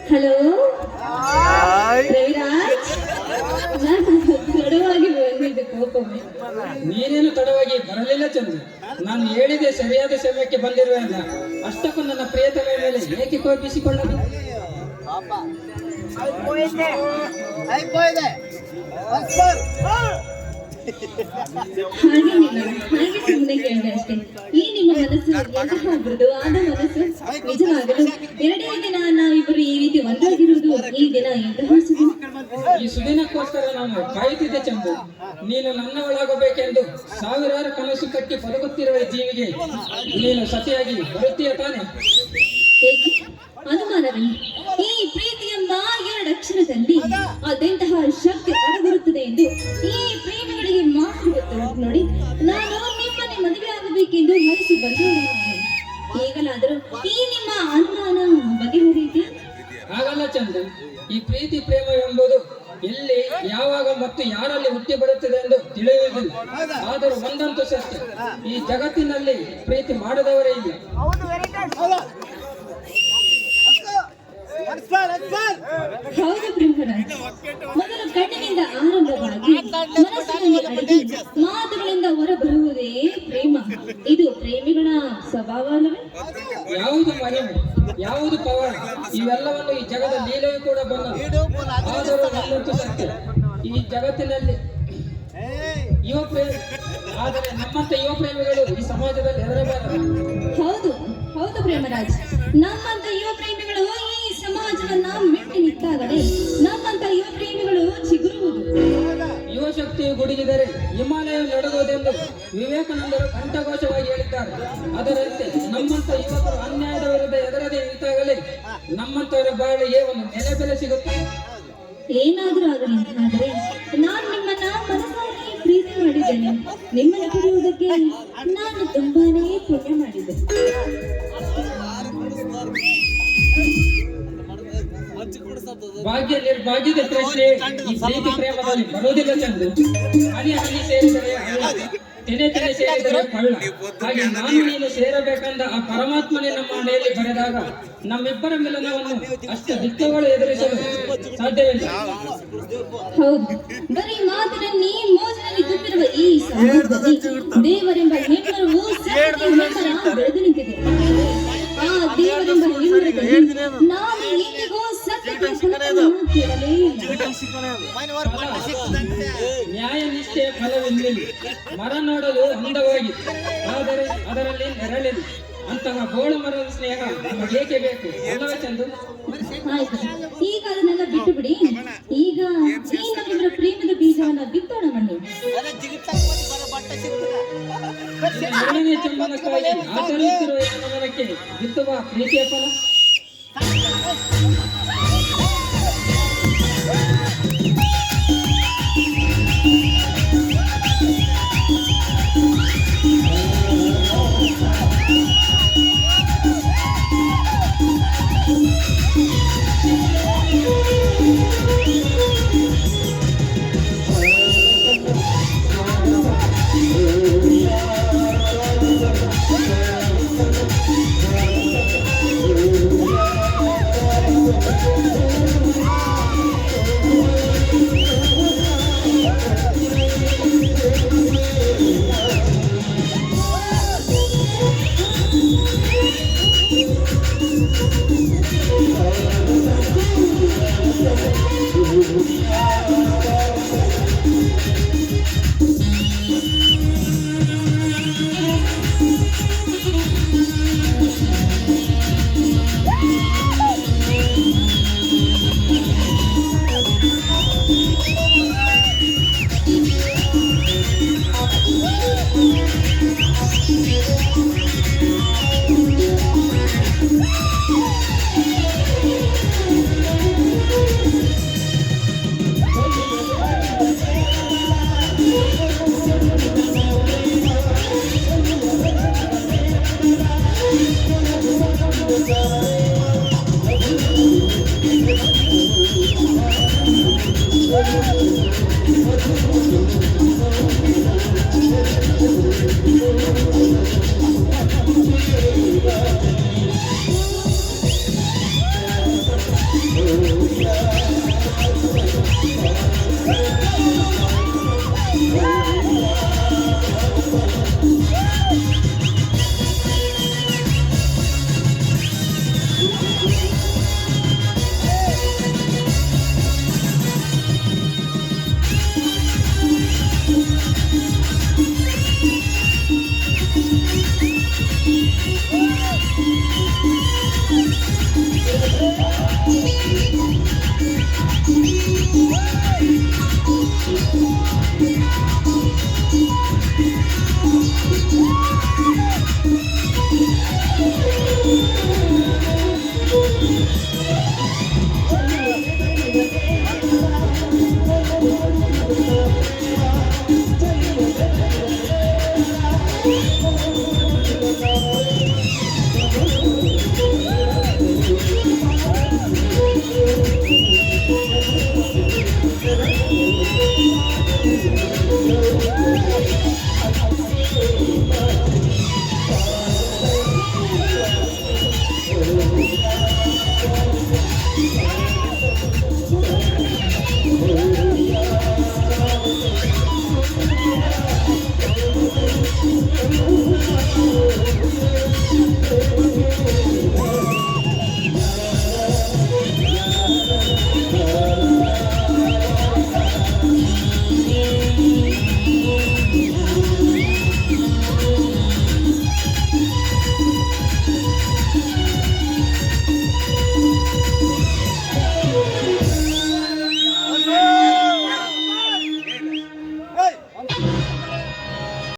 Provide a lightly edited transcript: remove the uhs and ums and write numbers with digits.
Hello Raviraj, ನಾನು ತಡವಾಗಿ ಬಂದಿದ್ದೆ ಕೋಪವೇ. ನೀನೇನು ತಡವಾಗಿ ಬರಲಿಲ್ಲ ಚಂದ್ರ. ನಾನು ಹೇಳಿದೆ ಸರಿಯಾದ ಸಮಯಕ್ಕೆ ಬಂದಿರುವೆ ಅಂತ. ಅಷ್ಟಕ್ಕೂ ನನ್ನ ಪ್ರಿಯತಮ ಮೇಲೆ ಏಕೆ ಕೋಪಿಸಿಕೊಳ್ಳಲು? ಹಾಗೆ ಸುಮ್ಮನೆ ಕೇಳಿದೆ ಅಷ್ಟೇ. ಈ ನಿಮ್ಮ ಮನಸ್ಸು ಎಂತಹ ಮೃದುವಾದ ಮನಸ್ಸು. ನಿಜವಾಗಲು ಎರಡೇ ದಿನ ನಾವಿಬ್ಬರು ಈ ರೀತಿ ಒಂದಾಗಿರುವುದು ಈ ದಿನ ಎಂತಹ ಸುದಿನ. ಈ ಸುದಿನಕ್ಕೋಸ್ಕರ ನಾನು ಕಾಯುತ್ತಿದ್ದೆ ಚಂದು. ನೀನು ನನ್ನವಳಾಗಬೇಕೆಂದು ಸಾವಿರಾರು ಕನಸು ಕಟ್ಟಿ ಬದುಕುತ್ತಿರುವ ಜೀವಿಗೆ ನೀನು ಸತಿಯಾಗಿ ಬರುತ್ತೀಯ ತಾನೆ? ಏಕೆ ಅನುಮಾನವಿಲ್ಲ. ಈ ಪ್ರೀತಿ ಎಂಬ ಎರಡು ಅಕ್ಷರದಲ್ಲಿ ಅದೆಂತಹ ಶಕ್ತಿ ಹೊರಬರುತ್ತದೆ ಎಂದು ಈ ಪ್ರೇಮಿಗಳಿಗೆ ಮಾತ್ರ ಗೊತ್ತು. ನೋಡಿ, ನಾನು ನಿಮ್ಮನ್ನೇ ಮದುವೆ ಆಗಬೇಕೆಂದು ಹರಿಸಿ ಬಂದವರು. ಈಗಲಾದರೂ ಈ ನಿಮ್ಮ ಅನುಮಾನ ಬಗೆಹರಿಯಿತೆ? ಹಾಗಲ್ಲ ಚಂದನ್, ಈ ಪ್ರೀತಿ ಪ್ರೇಮ ಎಂಬುದು ಎಲ್ಲಿ, ಯಾವಾಗ ಮತ್ತು ಯಾರಲ್ಲಿ ಹುಟ್ಟಿ ಬರುತ್ತದೆ ಎಂದು ತಿಳಿಯುವುದಿಲ್ಲ. ಆದರೂ ಒಂದಂತೂ ಸತ್ಯ, ಈ ಜಗತ್ತಿನಲ್ಲಿ ಪ್ರೀತಿ ಮಾಡದವರೇ ಇಲ್ಲ. ಹೌದು ಬ್ರಹ್ಮರಾಜ್, ಮೊದಲು ಕಣ್ಣಿನಿಂದ ಆರಂಭವಾಗಿ ಮನಸ್ಸಿನಲ್ಲಿ ಅಡಗಿ ಮಾತುಗಳಿಂದ ಹೊರಬರುವುದೇ ಪ್ರೇಮ. ಇದು ಪ್ರೇಮಿಗಳ ಸ್ವಭಾವ ಅಲ್ಲವೇ? ಯಾವುದು ಮಹಿಮೆ, ಯಾವುದು ಪವಾಡ, ಇವೆಲ್ಲವನ್ನು ಈ ಜಗದ ಲೀಲೆಯೂ ಕೂಡ ಬಂದವು. ಆದರೂ ಒಂದಂತೂ ಸತ್ಯ, ಈ ಜಗತ್ತಿನಲ್ಲಿ ಯುವ ಪ್ರೇಮಿ, ಆದರೆ ನಮ್ಮಂತ ಯುವ ಪ್ರೇಮಿಗಳು ಈ ಸಮಾಜದಲ್ಲಿ ಹೆದರಬಾರದು. ಹೌದು ಹೌದು ಪ್ರೇಮರಾಜ್, ನಮ್ಮಂತ ಯುವ ಪ್ರೇಮಿಗಳು ಈ ಸಮಾಜವನ್ನ ಮೆಟ್ಟಿ ನಿಂತಾಗಲೇ ನಮ್ಮಂತ ಯುವ ಪ್ರೇಮಿಗಳು ಚಿಗುರುವುದು. ಯುವ ಶಕ್ತಿಯು ಗುಡುಗಿದರೆ ಹಿಮಾಲಯ ನಡುವುದೆಂದು ವಿವೇಕಾನಂದರು ಕಂಠಘೋಷವಾಗಿ ಹೇಳಿದ್ದಾರೆ. ಅದರಂತೆ ನಮ್ಮಂತ ಯುವಕರು ಅನ್ಯಾಯದ ವಿರುದ್ಧ ಎದುರದೆ ನಿಂತಾಗಲೇ ನಮ್ಮಂತವರ ಬಾಳಿಗೆ ಒಂದು ನೆಲೆ ಬೆಲೆ ಸಿಗುತ್ತೆ. ಏನಾದರೂ ಆಗಲಿ, ಆದರೆ ನಾನು ನಿಮ್ಮನ್ನ ಮನಸಾರೆ ಪ್ರೀತಿ ಮಾಡಿದ್ದೇನೆ. ನಿಮ್ಮನ್ನು ಪಡೆಯುವುದಕ್ಕೆ ನಾನು ತುಂಬಾನೇ ಪುಣ್ಯ ಮಾಡಿದ್ದೆ. ಭಾಗ್ಯ ನಿರ್ಭಾಗ್ಯದ ಪ್ರಶ್ನೆ ಈ ಪ್ರೀತಿ ಪ್ರೇಮದಲ್ಲಿ ಬರೋದಿಲ್ಲ ಚಂದು. ಹನಿ ಹನಿ ಸೇರಿದರೆ ಹಳ್ಳ, ತೆನೆ ತೆನೆ ಸೇರಿದರೆ ಕೊಳ್ಳ. ಹಾಗೆ ನಾನು ನೀನು ಸೇರಬೇಕಂದ ಆ ಪರಮಾತ್ಮನೇ ನಮ್ಮ ಮನೆಯಲ್ಲಿ ಬರೆದಾಗ ನಮ್ಮಿಬ್ಬರ ಮಿಲನವನ್ನು ಅಷ್ಟು ದಿಕ್ಕುಗಳು ಎದುರಿಸಲು ಸಾಧ್ಯವಿಲ್ಲ. ಹೌದು, ಬರೀ ಮಾತಿನಲ್ಲಿ ಮೋಜಿನಲ್ಲಿ ತುಂಬಿರುವ ಈ ಸಮಾಜದಲ್ಲಿ ದೇವರೆಂಬ ಹೆಮ್ಮರವು ಬೆಳೆದು ನಿಂತಿದೆ. ಆ ದೇವರೆಂಬ ಹೆಮ್ಮರದಲ್ಲಿ ನಾವು ಎಂದಿಗೂ ಸತ್ಯದ ಫಲವನ್ನು ಕೇಳಲೇ ಇಲ್ಲ. ನ್ಯಾಯ ನಿಷ್ಠೆಯ ಫಲವಿಲ್ಲ. ಮರ ನೋಡಲು ಅಂದವಾಗಿತ್ತು, ಆದರೆ ಅದರಲ್ಲಿ ನೆರಳಿಲ್ಲ. ಅಂತಹ ಗೋಳು ಮರದ ಸ್ನೇಹ ನಮಗೇಕೆ ಬೇಕು ಅಲ್ಲವೇ ಚಂದು? ಆಯ್ತು, ಈಗ ಅದನ್ನೆಲ್ಲ ಬಿಟ್ಟು ಬಿಡಿ. ಈಗ ಈ ನಮ್ಮಿಬ್ಬರ ಪ್ರೇಮದ ಬೀಜವನ್ನ ಬಿತ್ತೋಣ ಬನ್ನಿ. ಎರಡನೇ ಚಂಬನಕ್ಕಾಗಿ ಆಚರಿಸುತ್ತಿರುವ ಗಮನಕ್ಕೆ ಬಿತ್ತುವ ಪ್ರೀತಿಯ ಫಲ.